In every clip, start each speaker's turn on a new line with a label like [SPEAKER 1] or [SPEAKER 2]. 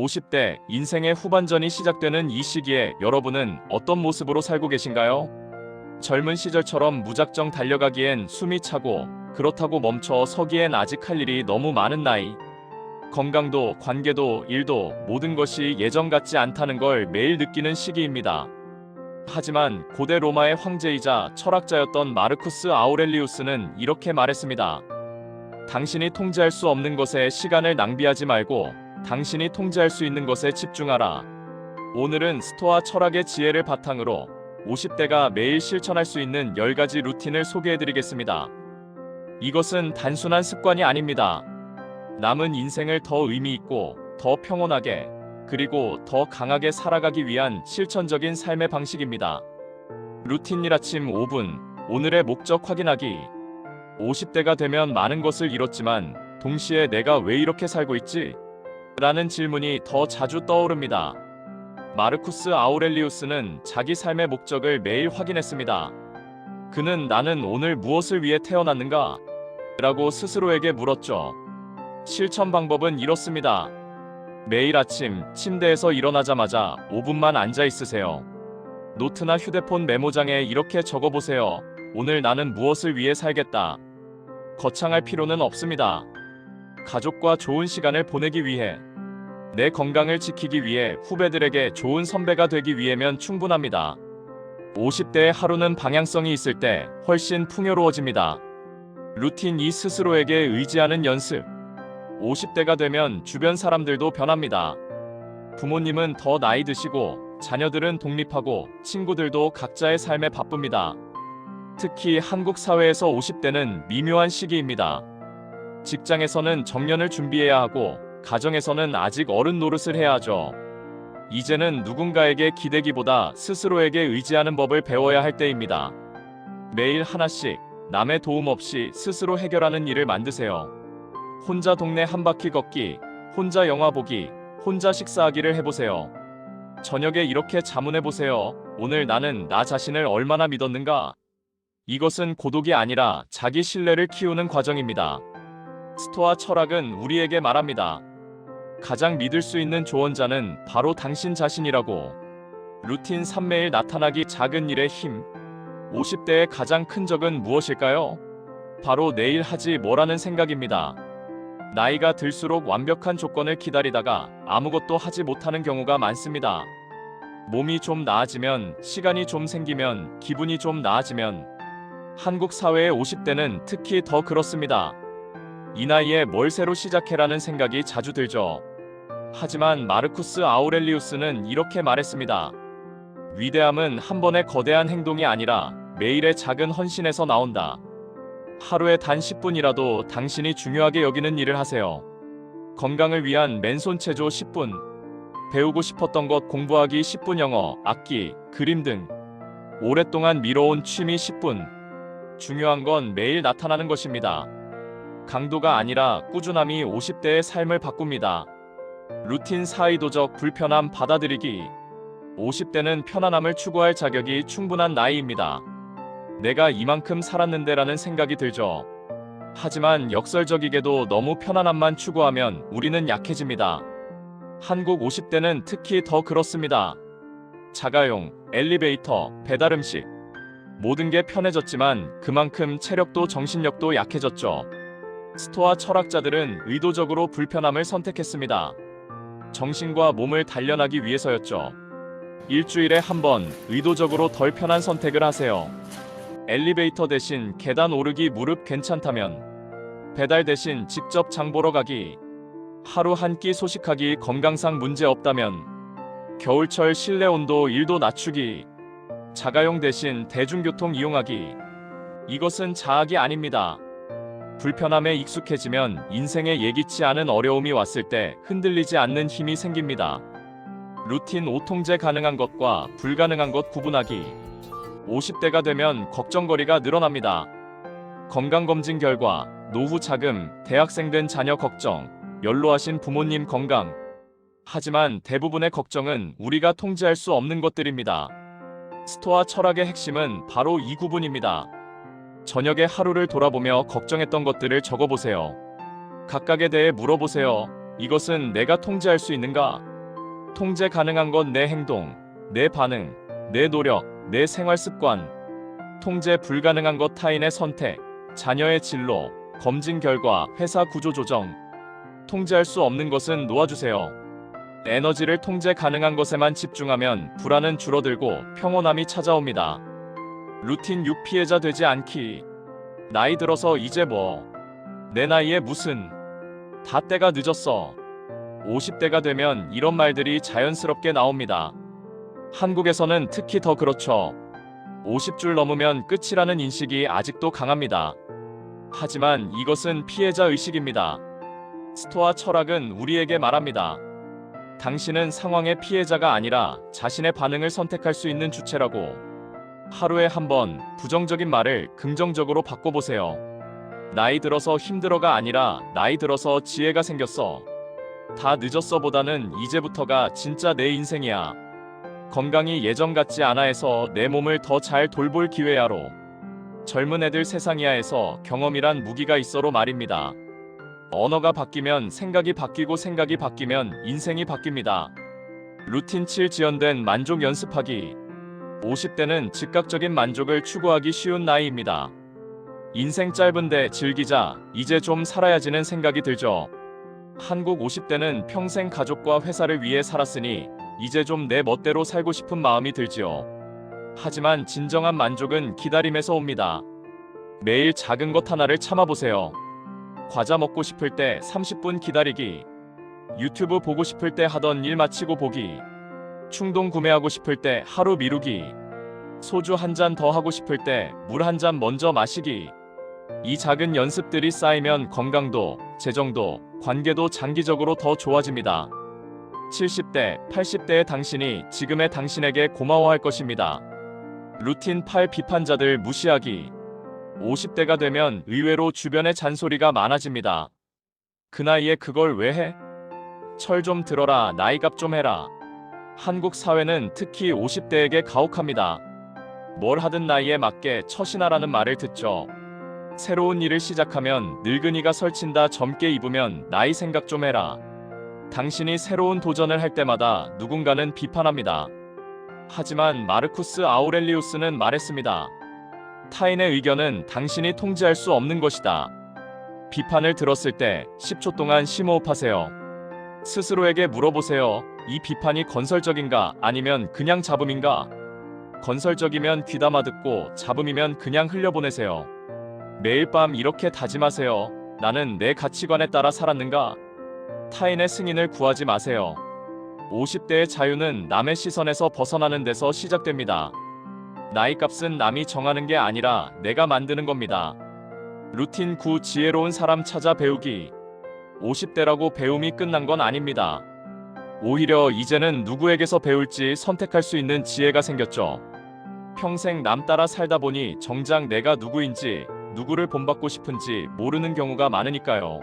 [SPEAKER 1] 50대 인생의 후반전이 시작되는 이 시기에 여러분은 어떤 모습으로 살고 계신가요? 젊은 시절처럼 무작정 달려가기엔 숨이 차고, 그렇다고 멈춰 서기엔 아직 할 일이 너무 많은 나이. 건강도, 관계도, 일도 모든 것이 예전 같지 않다는 걸 매일 느끼는 시기입니다. 하지만 고대 로마의 황제이자 철학자였던 마르쿠스 아우렐리우스는 이렇게 말했습니다. 당신이 통제할 수 없는 것에 시간을 낭비하지 말고 당신이 통제할 수 있는 것에 집중하라. 오늘은 스토아 철학의 지혜를 바탕으로 50대가 매일 실천할 수 있는 10가지 루틴을 소개해드리겠습니다. 이것은 단순한 습관이 아닙니다. 남은 인생을 더 의미있고, 더 평온하게, 그리고 더 강하게 살아가기 위한 실천적인 삶의 방식입니다. 루틴 일 아침 5분, 오늘의 목적 확인하기. 50대가 되면 많은 것을 잃었지만 동시에 내가 왜 이렇게 살고 있지? 라는 질문이 더 자주 떠오릅니다. 마르쿠스 아우렐리우스는 자기 삶의 목적을 매일 확인했습니다. 그는 나는 오늘 무엇을 위해 태어났는가? 라고 스스로에게 물었죠. 실천 방법은 이렇습니다. 매일 아침 침대에서 일어나자마자 5분만 앉아 있으세요. 노트나 휴대폰 메모장에 이렇게 적어보세요. 오늘 나는 무엇을 위해 살겠다. 거창할 필요는 없습니다. 가족과 좋은 시간을 보내기 위해, 내 건강을 지키기 위해, 후배들에게 좋은 선배가 되기 위해면 충분합니다. 50대의 하루는 방향성이 있을 때 훨씬 풍요로워집니다. 루틴 2, 스스로에게 의지하는 연습. 50대가 되면 주변 사람들도 변합니다. 부모님은 더 나이 드시고, 자녀들은 독립하고, 친구들도 각자의 삶에 바쁩니다. 특히 한국 사회에서 50대는 미묘한 시기입니다. 직장에서는 정년을 준비해야 하고, 가정에서는 아직 어른 노릇을 해야 하죠. 이제는 누군가에게 기대기보다 스스로에게 의지하는 법을 배워야 할 때입니다. 매일 하나씩 남의 도움 없이 스스로 해결하는 일을 만드세요. 혼자 동네 한 바퀴 걷기, 혼자 영화 보기, 혼자 식사하기를 해보세요. 저녁에 이렇게 자문해보세요. 오늘 나는 나 자신을 얼마나 믿었는가? 이것은 고독이 아니라 자기 신뢰를 키우는 과정입니다. 스토아 철학은 우리에게 말합니다. 가장 믿을 수 있는 조언자는 바로 당신 자신이라고. 루틴 3, 매일 나타나기 작은 일의 힘. 50대의 가장 큰 적은 무엇일까요? 바로 내일 하지 뭐라는 생각입니다. 나이가 들수록 완벽한 조건을 기다리다가 아무것도 하지 못하는 경우가 많습니다. 몸이 좀 나아지면, 시간이 좀 생기면, 기분이 좀 나아지면. 한국 사회의 50대는 특히 더 그렇습니다. 이 나이에 뭘 새로 시작해라는 생각이 자주 들죠. 하지만 마르쿠스 아우렐리우스는 이렇게 말했습니다. 위대함은 한 번의 거대한 행동이 아니라 매일의 작은 헌신에서 나온다. 하루에 단 10분이라도 당신이 중요하게 여기는 일을 하세요. 건강을 위한 맨손 체조 10분, 배우고 싶었던 것 공부하기 10분, 영어, 악기, 그림 등 오랫동안 미뤄온 취미 10분. 중요한 건 매일 나타나는 것입니다. 강도가 아니라 꾸준함이 50대의 삶을 바꿉니다. 루틴 4, 의도적 불편함 받아들이기. 50대는 편안함을 추구할 자격이 충분한 나이입니다. 내가 이만큼 살았는데라는 생각이 들죠. 하지만 역설적이게도 너무 편안함만 추구하면 우리는 약해집니다. 한국 50대는 특히 더 그렇습니다. 자가용, 엘리베이터, 배달음식. 모든 게 편해졌지만 그만큼 체력도 정신력도 약해졌죠. 스토아 철학자들은 의도적으로 불편함을 선택했습니다. 정신과 몸을 단련하기 위해서였죠. 일주일에 한 번 의도적으로 덜 편한 선택을 하세요. 엘리베이터 대신 계단 오르기 무릎 괜찮다면, 배달 대신 직접 장 보러 가기, 하루 한 끼 소식하기 건강상 문제 없다면, 겨울철 실내 온도 1도 낮추기, 자가용 대신 대중교통 이용하기. 이것은 자학이 아닙니다. 불편함에 익숙해지면 인생에 예기치 않은 어려움이 왔을 때 흔들리지 않는 힘이 생깁니다. 루틴 5, 통제 가능한 것과 불가능한 것 구분하기. 50대가 되면 걱정거리가 늘어납니다. 건강검진 결과, 노후 자금, 대학생 된 자녀 걱정, 연로하신 부모님 건강. 하지만 대부분의 걱정은 우리가 통제할 수 없는 것들입니다. 스토아 철학의 핵심은 바로 이 구분입니다. 저녁에 하루를 돌아보며 걱정했던 것들을 적어보세요. 각각에 대해 물어보세요. 이것은 내가 통제할 수 있는가? 통제 가능한 건 내 행동, 내 반응, 내 노력, 내 생활 습관. 통제 불가능한 것 타인의 선택, 자녀의 진로, 검진 결과, 회사 구조 조정. 통제할 수 없는 것은 놓아주세요. 에너지를 통제 가능한 것에만 집중하면 불안은 줄어들고 평온함이 찾아옵니다. 루틴 6 피해자 되지 않기. 나이 들어서 이제 뭐? 내 나이에 무슨? 다 때가 늦었어. 50대가 되면 이런 말들이 자연스럽게 나옵니다. 한국에서는 특히 더 그렇죠. 50줄 넘으면 끝이라는 인식이 아직도 강합니다. 하지만 이것은 피해자 의식입니다. 스토아 철학은 우리에게 말합니다. 당신은 상황의 피해자가 아니라 자신의 반응을 선택할 수 있는 주체라고. 하루에 한 번 부정적인 말을 긍정적으로 바꿔보세요. 나이 들어서 힘들어가 아니라 나이 들어서 지혜가 생겼어. 다 늦었어 보다는 이제부터가 진짜 내 인생이야. 건강이 예전 같지 않아에서 내 몸을 더 잘 돌볼 기회야로. 젊은 애들 세상이야에서 경험이란 무기가 있어로 말입니다. 언어가 바뀌면 생각이 바뀌고 생각이 바뀌면 인생이 바뀝니다. 루틴 7 지연된 만족 연습하기. 50대는 즉각적인 만족을 추구하기 쉬운 나이입니다. 인생 짧은데 즐기자, 이제 좀 살아야지는 생각이 들죠. 한국 50대는 평생 가족과 회사를 위해 살았으니 이제 좀 내 멋대로 살고 싶은 마음이 들지요. 하지만 진정한 만족은 기다림에서 옵니다. 매일 작은 것 하나를 참아보세요. 과자 먹고 싶을 때 30분 기다리기. 유튜브 보고 싶을 때 하던 일 마치고 보기. 충동 구매하고 싶을 때 하루 미루기. 소주 한 잔 더 하고 싶을 때 물 한 잔 먼저 마시기. 이 작은 연습들이 쌓이면 건강도, 재정도, 관계도 장기적으로 더 좋아집니다. 70대, 80대의 당신이 지금의 당신에게 고마워할 것입니다. 루틴 8 비판자들 무시하기. 50대가 되면 의외로 주변에 잔소리가 많아집니다. 그 나이에 그걸 왜 해? 철 좀 들어라, 나이값 좀 해라. 한국 사회는 특히 50대에게 가혹합니다. 뭘 하든 나이에 맞게 처신하라는 말을 듣죠. 새로운 일을 시작하면 늙은이가 설친다, 젊게 입으면 나이 생각 좀 해라. 당신이 새로운 도전을 할 때마다 누군가는 비판합니다. 하지만 마르쿠스 아우렐리우스는 말했습니다. 타인의 의견은 당신이 통제할 수 없는 것이다. 비판을 들었을 때 10초 동안 심호흡하세요. 스스로에게 물어보세요. 이 비판이 건설적인가 아니면 그냥 잡음인가? 건설적이면 귀담아 듣고 잡음이면 그냥 흘려보내세요. 매일 밤 이렇게 다짐하세요. 나는 내 가치관에 따라 살았는가? 타인의 승인을 구하지 마세요. 50대의 자유는 남의 시선에서 벗어나는 데서 시작됩니다. 나이값은 남이 정하는 게 아니라 내가 만드는 겁니다. 루틴 9 지혜로운 사람 찾아 배우기. 50대라고 배움이 끝난 건 아닙니다. 오히려 이제는 누구에게서 배울지 선택할 수 있는 지혜가 생겼죠. 평생 남 따라 살다 보니 정작 내가 누구인지, 누구를 본받고 싶은지 모르는 경우가 많으니까요.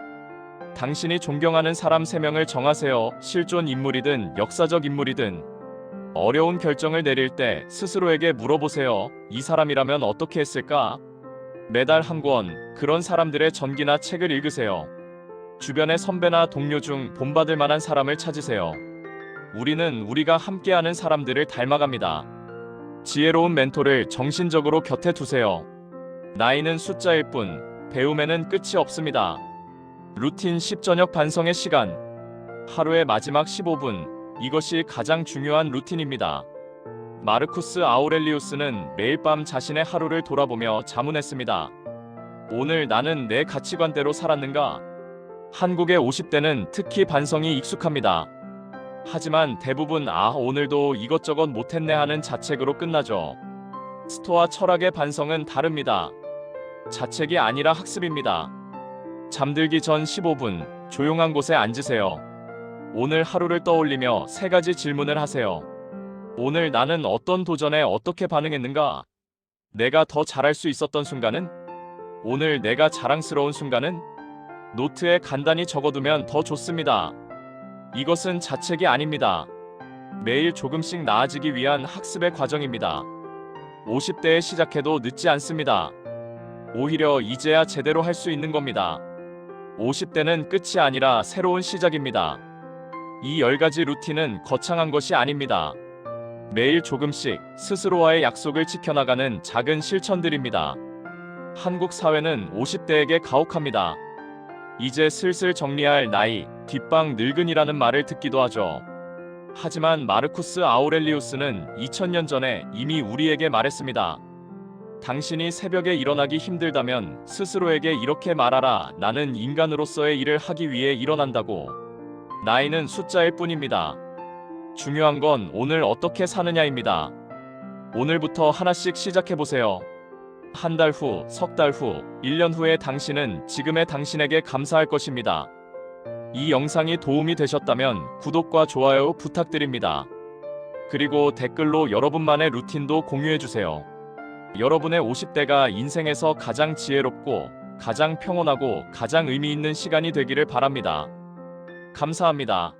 [SPEAKER 1] 당신이 존경하는 사람 3명을 정하세요. 실존 인물이든 역사적 인물이든. 어려운 결정을 내릴 때 스스로에게 물어보세요. 이 사람이라면 어떻게 했을까? 매달 한 권, 그런 사람들의 전기나 책을 읽으세요. 주변의 선배나 동료 중 본받을 만한 사람을 찾으세요. 우리는 우리가 함께하는 사람들을 닮아갑니다. 지혜로운 멘토를 정신적으로 곁에 두세요. 나이는 숫자일 뿐, 배움에는 끝이 없습니다. 루틴 10 저녁 반성의 시간. 하루의 마지막 15분, 이것이 가장 중요한 루틴입니다. 마르쿠스 아우렐리우스는 매일 밤 자신의 하루를 돌아보며 자문했습니다. 오늘 나는 내 가치관대로 살았는가? 한국의 50대는 특히 반성이 익숙합니다. 하지만 대부분 오늘도 이것저것 못했네 하는 자책으로 끝나죠. 스토아 철학의 반성은 다릅니다. 자책이 아니라 학습입니다. 잠들기 전 15분 조용한 곳에 앉으세요. 오늘 하루를 떠올리며 3가지 질문을 하세요. 오늘 나는 어떤 도전에 어떻게 반응했는가? 내가 더 잘할 수 있었던 순간은? 오늘 내가 자랑스러운 순간은? 노트에 간단히 적어두면 더 좋습니다. 이것은 자책이 아닙니다. 매일 조금씩 나아지기 위한 학습의 과정입니다. 50대에 시작해도 늦지 않습니다. 오히려 이제야 제대로 할 수 있는 겁니다. 50대는 끝이 아니라 새로운 시작입니다. 이 10가지 루틴은 거창한 것이 아닙니다. 매일 조금씩 스스로와의 약속을 지켜나가는 작은 실천들입니다. 한국 사회는 50대에게 가혹합니다. 이제 슬슬 정리할 나이, 뒷방 늙은이라는 말을 듣기도 하죠. 하지만 마르쿠스 아우렐리우스는 2000년 전에 이미 우리에게 말했습니다. 당신이 새벽에 일어나기 힘들다면 스스로에게 이렇게 말하라. 나는 인간으로서의 일을 하기 위해 일어난다고. 나이는 숫자일 뿐입니다. 중요한 건 오늘 어떻게 사느냐입니다. 오늘부터 하나씩 시작해보세요. 한 달 후, 석 달 후, 1년 후에 당신은 지금의 당신에게 감사할 것입니다. 이 영상이 도움이 되셨다면 구독과 좋아요 부탁드립니다. 그리고 댓글로 여러분만의 루틴도 공유해주세요. 여러분의 50대가 인생에서 가장 지혜롭고 가장 평온하고 가장 의미 있는 시간이 되기를 바랍니다. 감사합니다.